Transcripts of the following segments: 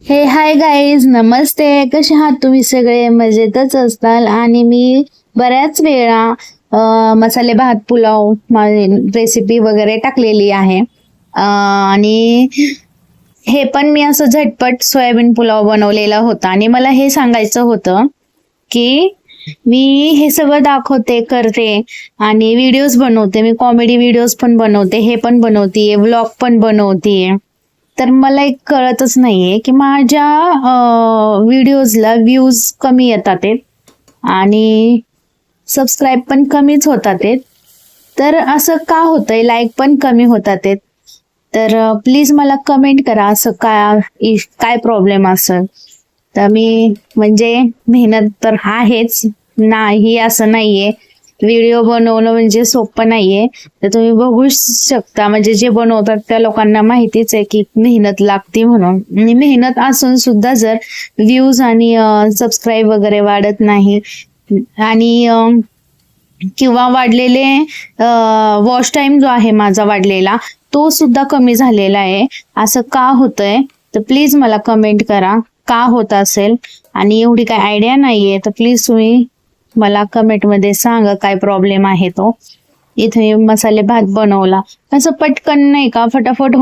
हे hi guys, नमस्ते. कसे आहात तुम्ही सगळे? मजेतच असताल. आणि मी बऱ्याच वेळा मसाले भात पुलाव रेसिपी वगैरे टाकलेली आहे. आणि हे पण मी असं झटपट सोयाबीन पुलाव बनवलेला होता. आणि मला हे सांगायचं होतं की मी हे सगळं दाखवते, करते आणि व्हिडिओज बनवते. मी कॉमेडी व्हिडिओज पण बनवते, हे पण बनवते, व्लॉग पण बनवते. तर मला एक कळतच नाहीये की माझ्या व्हिडिओजला व्ह्यूज कमी येतात आहेत आणि सबस्क्राईब पण कमीच होतात आहेत. तर असं का होतंय? लाईक पण कमी होतात आहेत. तर प्लीज मला कमेंट करा, असं काय प्रॉब्लेम असेल. तर मी म्हणजे मेहनत तर आहेच, नाही असं नाहीये. व्हिडिओ बनवणं म्हणजे सोपं नाहीये. तर तुम्ही बघू शकता, म्हणजे जे बनवतात त्या लोकांना माहितीच आहे की मेहनत लागते म्हणून. आणि मेहनत असून सुद्धा जर व्ह्यूज आणि सबस्क्राईब वगैरे वाढत नाही आणि किंवा वाढलेले वॉच टाइम जो आहे माझा वाढलेला, तो सुद्धा कमी झालेला आहे, असं का होतंय? तर प्लीज मला कमेंट करा का होत असेल. आणि एवढी काय आयडिया नाहीये, तर प्लीज तुम्ही मला कमेंट मध्ये सांगा काय प्रॉब्लेम आहे तो. इथे मी मसाले भात बनवला, असं पटकन नाही का, फटाफट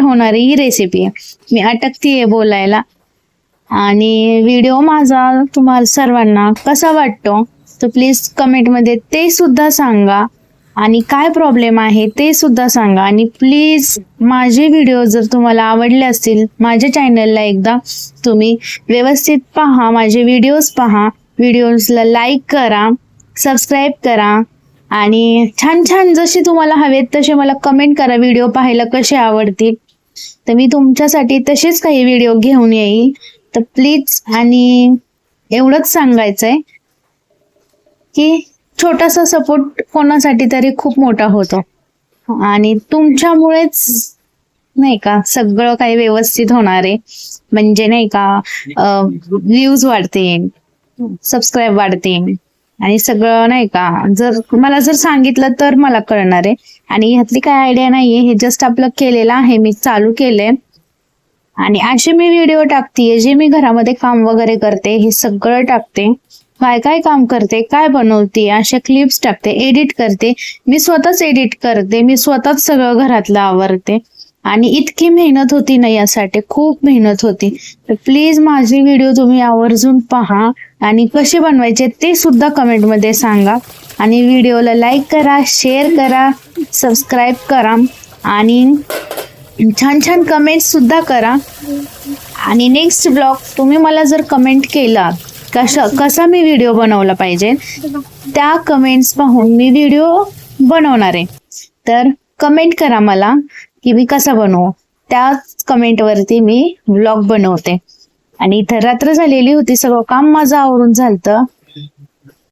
होणारी ही रेसिपी आहे. मी अटकतीये बोलायला. आणि व्हिडिओ माझा तुम्हाला सर्वांना कसा वाटतो तर प्लीज कमेंट मध्ये ते सुद्धा सांगा. आणि काय प्रॉब्लेम आहे ते सुद्धा सांगा. आणि प्लीज माझे व्हिडिओ जर तुम्हाला आवडले असतील, माझ्या चॅनलला एकदा तुम्ही व्यवस्थित पहा, माझे व्हिडिओज पहा, व्हिडिओजला लाईक करा, सबस्क्राईब करा. आणि छान छान जसे तुम्हाला हवेत तसे मला कमेंट करा, व्हिडिओ पाहायला कसे आवडतील. तर मी तुमच्यासाठी तसेच काही व्हिडिओ घेऊन येईल. तर प्लीज, आणि एवढंच सांगायचंय की छोटासा सपोर्ट कोणासाठी तरी खूप मोठा होतो. आणि तुमच्यामुळेच नाही का सगळं काही व्यवस्थित होणार आहे. म्हणजे नाही का व्ह्यूज वाढते, सबस्क्राईब वाढते आणि सगळं नाही का. जर मला सांगितलं तर मला कळणार आहे. आणि ह्यातली काय आयडिया नाहीये, हे जस्ट आपलं केलेलं आहे, मी चालू केलंय. आणि असे मी व्हिडिओ टाकते, जे मी घरामध्ये काम वगैरे करते हे सगळं टाकते. काय काय काम करते, काय बनवते, अशा क्लिप्स टाकते, एडिट करते. मी स्वतःच एडिट करते, मी स्वतःच सगळं घरातलं आवरते. आणि इतकी मेहनत होती ना यासाठी, खूप मेहनत होती. तर प्लीज माझे व्हिडिओ तुम्ही आवर्जून पहा आणि कसे बनवायचे ते सुद्धा कमेंट मध्ये सांगा. आणि व्हिडिओला लाईक करा, शेअर करा, सबस्क्राईब करा आणि छान छान कमेंट सुद्धा करा. आणि नेक्स्ट ब्लॉग तुम्ही मला जर कमेंट केला कसा मी व्हिडिओ बनवला पाहिजे, त्या कमेंट्स पाहून मी व्हिडिओ बनवणार आहे. तर कमेंट करा मला की मी कसा बनवू, त्या कमेंट वरती मी व्लॉग बनवते. आणि इथं रात्र झालेली होती, सगळं काम माझं आवरून झालतं.